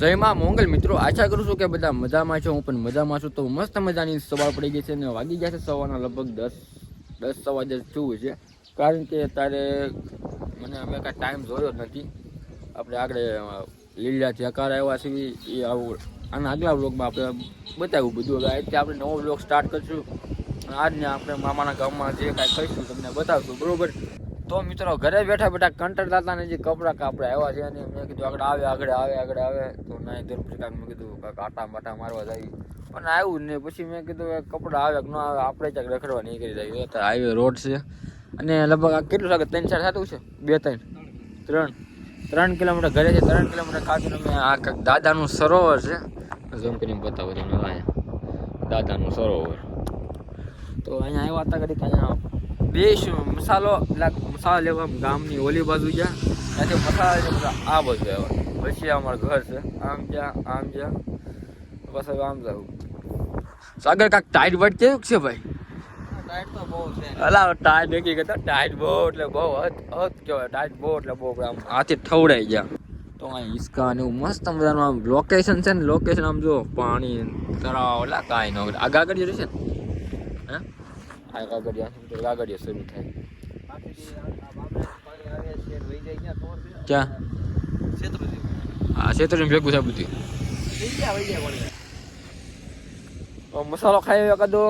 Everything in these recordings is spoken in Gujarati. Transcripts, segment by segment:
જય માં મોંગલ મિત્રો, આશા કરું છું કે બધા મજામાં છો. હું પણ મજામાં છું. તો મસ્ત મજાની સવાર પડી ગઈ છે અને વાગી ગયા છે સવારના લગભગ 10 સવા 10 થયું છે. કારણ કે અત્યારે મને અમે કાંઈ ટાઈમ જોયો જ નથી. આપણે આગળ લીલા જકાર આવ્યા છીએ એ આવું આના આગલા વ્લોગમાં આપણે બતાવ્યું બધું. હવે આજે આપણે નવો વ્લોગ સ્ટાર્ટ કરીશું. આજને આપણે મામાના ગામમાં જે કાંઈ કહીશું તમને બતાવશું, બરાબર. તો મિત્રો ઘરે બેઠા બેઠા કંટાળતા હતા ને જે કપડાં કાપડે આવ્યા છે અને મેં કીધું આગળ આવે તો નાઈ ધોર પછી કાંક મેં કીધું કાંક આટા માટા મારવા જાય પણ આવ્યું ને પછી મેં કીધું કપડાં આવે કે ન આવે આપણે ક્યાંક રખડવા નીકળી જાય. અત્યારે હાઈવે રોડ છે અને લગભગ આ કેટલું લાગે 3-4 થતું છે 3 કિલોમીટર ઘરે છે. 3 કિલોમીટર ખાતું અમે આ કાંક દાદાનું સરોવર છે, ઝૂમ કરીને બતાવો તમને. અહીંયા દાદાનું સરોવર. તો અહીંયા આવ્યા હતા ઘડીક અહીંયા મસાલો લેવા ગામની ઓલી બાજુ ગયા, ત્યાંથી મસાલા આ બાજુ આવ્યા. પછી અમારું ઘર છે, આમ જ્યાં પછી આમ જવું. સાગર કાંક ટાઈટ વાઈટ કેવું છે ભાઈ? ટાઈટ તો બહુ છે. અલા ટાઈટ નક્કી કરતા ટાઈટ બહુ એટલે બહુ હદ કહેવાય. ટાઈટ બહુ એટલે બહુ આમ હાથી ઠવડાઈ ગયા. તો અહીં હિસકા ને એવું મસ્ત મજાનું આમ લોકેશન છે ને. લોકેશન આમ જો પાણી તળાવ એટલે કાંઈ ન આગળ રહેશે ને. હે આ ગાગડિયા શરૂ થાય ક્યાં? હા શેતરી ભેગું છે બધું. મસાલો ખાઈ કદો.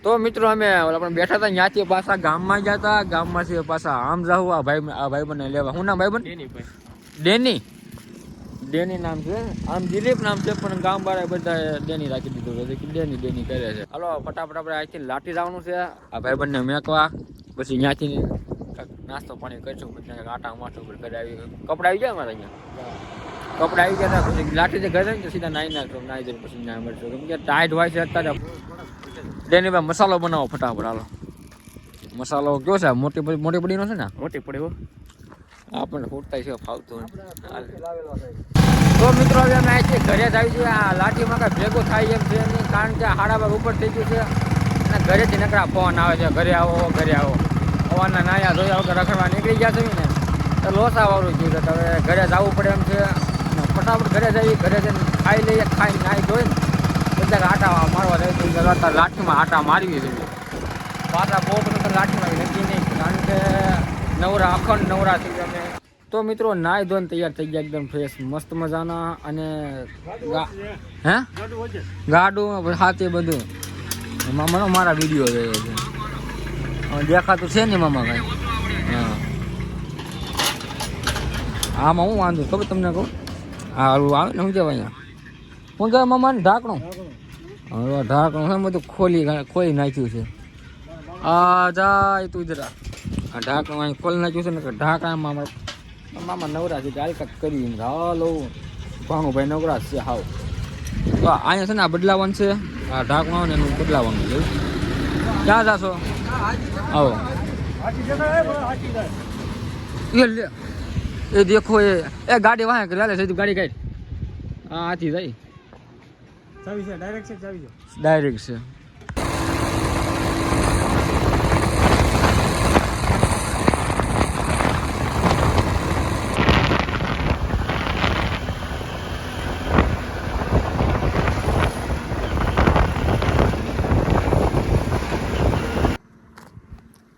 તો મિત્રો અમે આપણે બેઠા હતા ત્યાંથી પાછા ગામમાં ગયા હતા. ગામમાંથી પાછા આમ જાઉં આ ભાઈબંધને લેવા. શું નામ ભાઈબંધ? ડેની નામ છે. આમ દિલીપ નામ છે પણ ગામ વાળા બધા ડેની રાખી દીધું છે. ડેની કરે છે. હાલો ફટાફટ આપણે અહીંથી લાઠી જવાનું છે આ ભાઈબંધને મેકવા. પછી ત્યાંથી નાસ્તો પાણી કરીશું. પછી આટા માથું પર ઘરે આવી કપડા આવી ગયા અમારે અહીંયા. કપડા આવી ગયા હતા પછી લાઠી ઘરે ને સીધા નાઈ નાખશું. નાઈ જઈને પછી ના મળશું કેમ કે ટાઈટ હોય છે અત્યારે. ડેની ભાઈ મસાલો બનાવો ફટાફટ. હાલો મસાલો કયો છે? મોટી પડીનો છે ને? મોટી પડી હો. આપણને ફૂટતા છે ફાવતું. તો મિત્રો હવે અમે અહીંથી ઘરે જ આવી છીએ. આ લાઠીમાં કાંઈ ભેગું થાય એમ છે નહીં, કારણ કે 12:30 ઉપર થઈ ગયું છે અને ઘરેથી નકરા ફોન આવે છે ઘરે આવો. હવાના નાયા ધોયા વગર રખડવા નીકળી ગયા છે ને તો લોસાવાળું ગયું છે. તો હવે ઘરે જવું પડે એમ છે. ફટાફટ ઘરે જઈએ. ઘરે જઈને ખાઈ લઈએ. ખાઈ નાહી ધોઈને બધા આટા મારવા જાય. લાઠીમાં આટા મારવી જોઈએ. પાછા બહુ બધું તો લાઠીમાં નક્કી નહીં, કારણ કે અખંડ નવરા થઈ ગયા અમે. તો મિત્રો નાઈ ધોઈને તૈયાર થઈ ગયા એકદમ ફ્રેશ મસ્ત મજાના. અને હે ગાડું હાથે બધું મામાનો મારા વિડીયો જોયો છે. દેખાતું છે ને મામા ભાઈ? હા આમાં હું વાંધો ખબર તમને કહું? હા હાલું આવે ને શું કહેવાય અહીંયા શું કહેવાય મામાને? ઢાંકણું. હવે ઢાંકણું છે બધું ખોલી નાખ્યું છે. આ જાય તું જરા આ ઢાંકણું અહીં ખોલી નાખ્યું છે ને. ઢાંકણામાં મામા નવરા છે. હાલ કાંક કરી હાલો ભાણુભાઈ નવરા છે હાવ. તો અહીંયા છે ને આ બદલાવાનું છે. આ ઢાંકણું આવે ને એનું બદલાવાનું છે. ક્યાં જાશો? આવો એ દેખો એ ગાડી વાહે કરી લે સીધું ગાડી કાઢ. હા હાથી જાય ડાયરેક્ટ છે.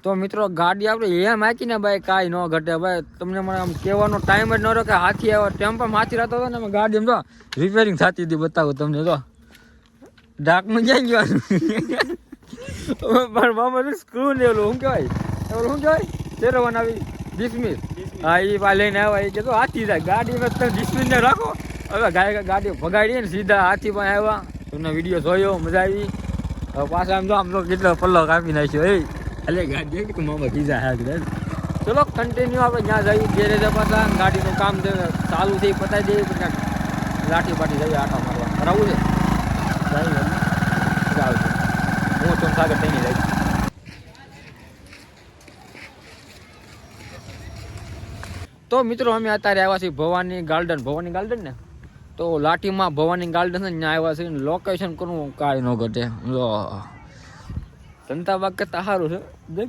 તો મિત્રો ગાડી આપણે એમ હાકી ને ભાઈ કાંઈ ન ઘટે ભાઈ. તમને મને આમ કહેવાનો ટાઈમ જ ન રહ્યો કે હાથી આવ્યો. ટેમ્પમાં હાથી રહેતો હતો ને ગાડી એમ તો રિપેરિંગ થતી હતી. બતાવું તમને તો ઢાકનું ક્યાં ગયું પણ મામા સ્ક્રૂ ને ઓલું શું કહેવાય ફેરવવાનું આવી ડિસમિસ. હા એ પા લઈને આવ્યા. એ કીધું હાથી જાય ગાડી ડિસમિસ ને રાખો. હવે ગાડી ભગાડીએ ને સીધા હાથી પણ આવ્યા. તમને વિડીયો જોયો મજા આવી. હવે પાછા આમ તો કેટલો પલ્લો કાપી નાખ્યો એ એટલે ગાડી કે મામા કીધા હા. ચલો કન્ટિન્યુ આપણે જ્યાં જઈએ ગેરેજ પાછા ગાડીનું કામ ચાલુ થઈ પતાવી દઈએ. પછી લાઠી બાટી જઈએ આટા મારવા. કરાવવું છે આવજો. હું તો સાગર થઈને જાય. તો મિત્રો અમે અત્યારે આવ્યા છીએ ભવાની ગાર્ડન ને. તો લાઠીમાં ભવાની ગાર્ડન છે ત્યાં આવ્યા છીએ. લોકેશન કરવું કાંઈ ન ઘટે. જનતા બાગ કરતા સારું છે.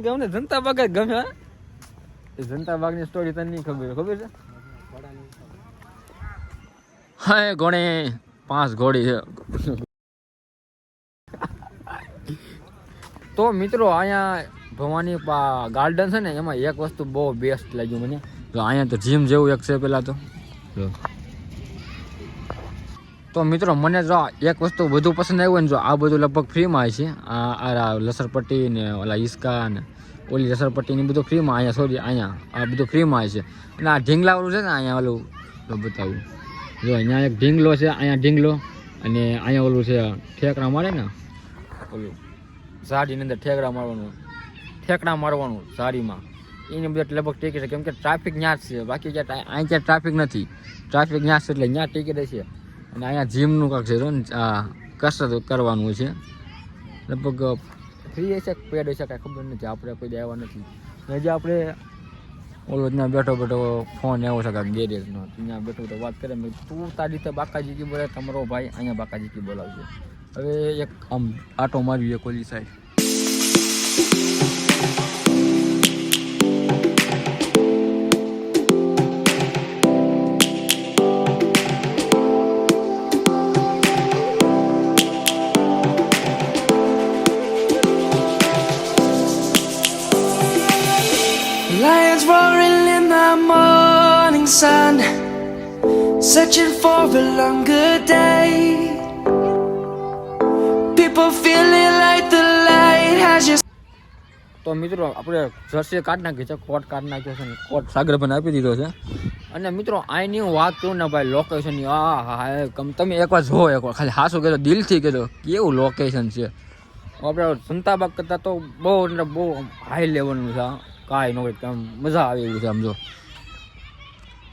ગમે જનતા બાગ જ ગમે. જનતા બાગની સ્ટોરી તને નહીં ખબર છે? હા ઘોડે 5 ઘોડી છે. તો મિત્રો અહીંયા ભવાની ગાર્ડન છે ને એમાં એક વસ્તુ બહુ બેસ્ટ લાગ્યું મને. તો અહીંયા તો જીમ જેવું એક છે પેલા તો મિત્રો મને જો એક વસ્તુ બધું પસંદ આવ્યું ને, જો આ બધું લગભગ ફ્રીમાં છે. આ લસરપટ્ટી ને ઓલા હિસકા ને ઓલી લસરપટ્ટી ને બધું ફ્રીમાં અહીંયા સોરી અહીંયા આ બધું ફ્રીમાં છે. અને આ ઢીંગલાવાળું છે ને અહીંયા ઓલું બતાવું જો અહીંયા એક ઢીંગલો છે, અહીંયા ઢીંગલો અને અહીંયા ઓલું છે ઠેકડા મારે ને ઓલું ઝાડીની અંદર ઠેકડા મારવાનું ઝાડીમાં એની બધા લગભગ ટિકિટ છે, કેમ કે ટ્રાફિક ત્યાં જ છે. બાકી અહીં ક્યાં ટ્રાફિક નથી, ટ્રાફિક ત્યાં છે એટલે ત્યાં ટિકિટ છે. અને અહીંયા જીમનું કાંક છે કસરત કરવાનું છે, લગભગ ફ્રી હશે પેડ હશે કાંઈ ખબર નથી, આપણે કોઈ આવ્યા નથી. હજી આપણે ઓલો ત્યાં બેઠો ફોન એવો છે કાંઈક ગેરેજનો, ત્યાં બેઠો તો વાત કરે તું તારી રીતે બાકાજી કી બોલે, તમારો ભાઈ અહીંયા બાકાજી કી બોલાવજો. હવે એક આમ આટો મારવી એક ઓલી side. Lions roaring in the morning sun, searching for a longer day. People feeling like the light has just. તો મિત્રો આપણે જર્સી કાઢ નાખી છે, કોટ કાઢ નાખ્યો છે ને કોટ સાગરભાઈને આપી દીધો છે. અને મિત્રો અહીંની હું વાત કરું ને ભાઈ લોકેશનની, તમે એકવાર જોવો, એકવાર ખાલી હાસું કહેતો દિલથી કહેતો કેવું લોકેશન છે. આપણે સંતાબાગ કરતાં તો બહુ એટલે બહુ હાઈ લેવલનું છે. કાંઈ ન હોય આમ મજા આવે એવું છે. આમ જો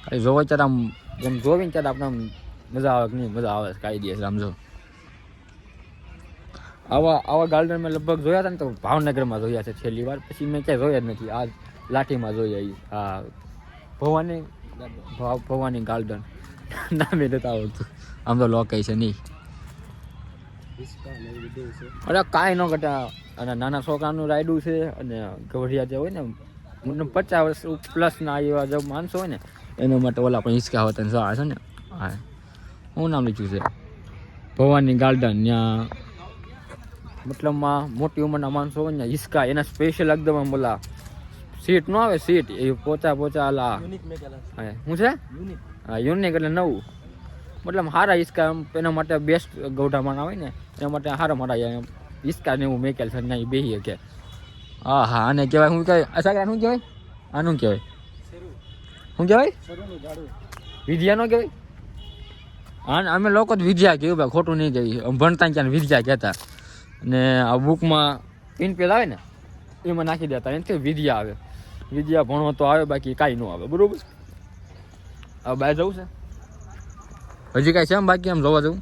કાંઈ જોવા ત્યારે આમ જેમ જોવીને ત્યારે આપણે આમ મજા આવે કે નહીં મજા આવે કાંઈ દે છે. આમ જો આવા ગાર્ડન મેં લગભગ જોયા હતા ને તો ભાવનગરમાં જોયા છે છેલ્લી વાર, પછી મેં ક્યાંય જોયા જ નથી. આ લાઠીમાં જોયા. હા ભવાની ગાર્ડન નામે નથી આવડતું. આમ તો લોકેશન નહીં અરે કાંઈ ન ઘટા. અને નાના છોકરાનું રાયડું છે અને ગવડિયા જે હોય ને મતલબ 50 વર્ષ પ્લસના એવા જો માણસો હોય ને એના માટે ઓલા પણ હિંચકા હોતા છે ને. હા શું નામ લીધું છે ભવાની ગાર્ડન. ત્યાં મતલબમાં મોટી ઉંમરના માણસો હોય ને હિંચકા એના સ્પેશિયલ એકદમ આમ બોલા સીટ ન આવે સીટ એ પોચા આલા શું છે હા યુનિક એટલે નવું મતલબ સારા હિંચકા એના માટે બેસ્ટ ગૌઢામાં હોય ને એના માટે સારા મારા હિંચકા ને એવું મેકેલ છે ને બેસી કે હા હા આને કહેવાય શું કહેવાય અસાગરા શું કહેવાય આનું કહેવાય શું કહેવાય વિદ્યા નો કહેવાય. હા અમે લોકો જ વિદ્યા કહેવું ભાઈ ખોટું નહીં કહેવી ભણતા ક્યાં વિદ્યા કહેતા. અને આ બુકમાં પિન પેજ આવે ને એમાં નાખી દેતા એનાથી વિદ્યા આવે. વિદ્યા ભણો તો આવે બાકી કાંઈ ન આવે બરાબર. હવે બહાર જવું છે હજી કાંઈ છે એમ બાકી આમ જોવા જવું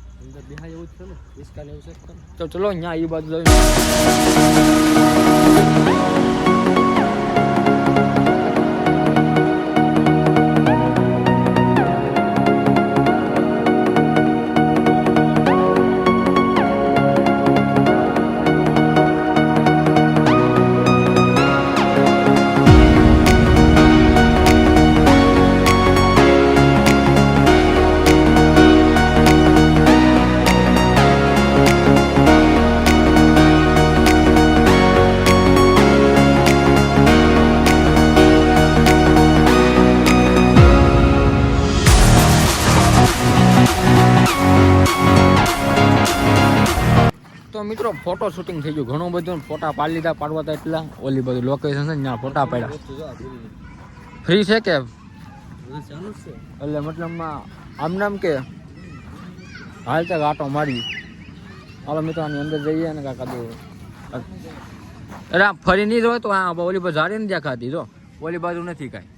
તો ચલો અહીંયા એ બાજુ જવું. તો મિત્રો ફોટો શૂટિંગ થઈ ગયું ઘણું બધું, ફોટા પાડી લીધા પાડવા હતા એટલા. ઓલી બધું લોકેશન છે ને ત્યાં ફોટા પાડ્યા. ફ્રી છે કે એટલે મતલબમાં આમ નામ કે હાલ તક આટો મારી હાલો મિત્રો આની અંદર જઈએ ને કાકા દો. અરે ફરી નહીં જોય તો હા ઓલી બાજુ ઝાડી નથી દેખાતી. જો ઓલી બાજુ નથી કાંઈ,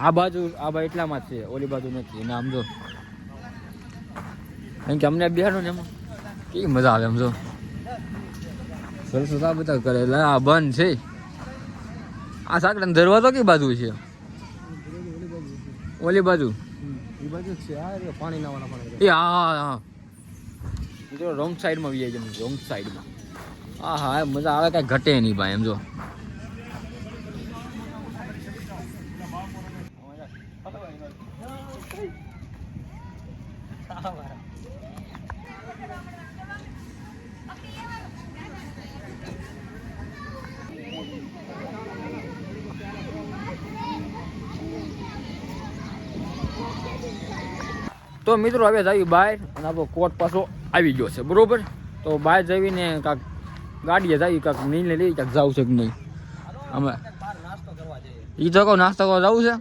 આ બાજુ એટલામાં જ છે, ઓલી બાજુ નથી. અને આમ જો કારણ કે અમને બેહાડો ને એમાં કેવી મજા આવે. આમ જો સરસ બધા કરે એટલે આ બંધ છે. આ સાંકડા દરવાજો કઈ બાજુ છે? ઓલી બાજુ એ હા મિત્રો રોંગ સાઈડમાં વી જાય રોંગ સાઈડમાં. હા હા મજા આવે કાંઈ ઘટે નહીં ભાઈ. એમ જો તો મિત્રો હવે જઈએ બહાર અને આપણો કોટ પાછો આવી ગયો છે બરોબર. તો બહાર જઈને કાંક ગાડીએ જઈએ કાંક નિર્ણય લઈએ કાંક જવું છે કે નહીં. અમે એ તો કહું નાસ્તો કરવા જવું છે.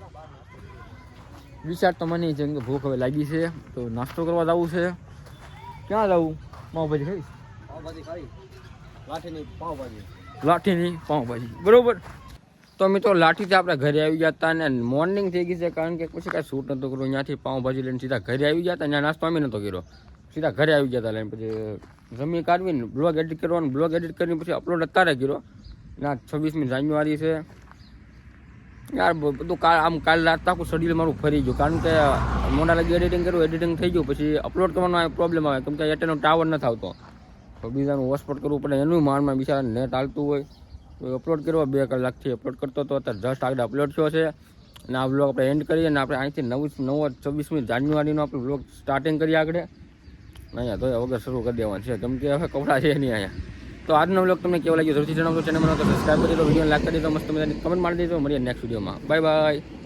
વિચાર તો મને છે કે ભૂખ હવે લાગી છે તો નાસ્તો કરવા જવું છે. ક્યાં જવું? પાઉંભાજી ખાઈશ. લાઠીની પાઉંભાજી બરોબર. તો મિત્રો લાઠીથી આપણે ઘરે આવી ગયા હતા અને મોર્નિંગ થઈ ગઈ છે કારણ કે પછી કાંઈ શૂટ નહોતો કર્યો. ત્યાંથી પાઉંભાજી લઈને સીધા ઘરે આવી ગયા હતા. ત્યાં નાસ્તો અમે નહોતો કર્યો. સીધા ઘરે આવી ગયા હતા લઈને પછી જમી કાઢવીને બ્લોગ એડિટ કરવાનું. બ્લોગ એડિટ કરીને પછી અપલોડ અત્યારે કર્યો. ના 26મી જાન્યુઆરી છે યાર. બધું કાલ રાત આખું શેડ્યુલ મારું ફરી ગયું કારણ કે મોડા લગી એડિટિંગ કર્યું. એડિટિંગ થઈ ગયું પછી અપલોડ કરવાનો પ્રોબ્લેમ આવે કેમ કે એટેનો ટાવર નથી આવતો. તો બીજાનું હોસ્પોટ કરવું પડે એનું માનમાં બિચારા નેટ હાલતું હોય. તો અપલોડ કરવા 2 કલાકથી અપલોડ કરતો હતો. અત્યારે જસ્ટ આગળ અપલોડ થયો છે અને આ બ્લોગ આપણે એન્ડ કરીએ અને આપણે અહીંથી 26મી જાન્યુઆરીનો આપણે બ્લોગ સ્ટાર્ટિંગ કરીએ આગળ. અહીંયા તો વગર શરૂ કરી દેવાનું છે કેમ કે હવે કપડાં છે નહીં અહીંયા. તો આજનો બ્લોગ તમને કેવો લાગ્યો જરૂરથી જણાવજો. ચેનલ બનાવો તો સબસ્ક્રાઈબ કરી દો, વિડીયો લાઈક કરી દો, મસ્ત મજાની કમેન્ટ મારી દેજો. મળીએ નેક્સ્ટ વિડીયોમાં. Bye bye.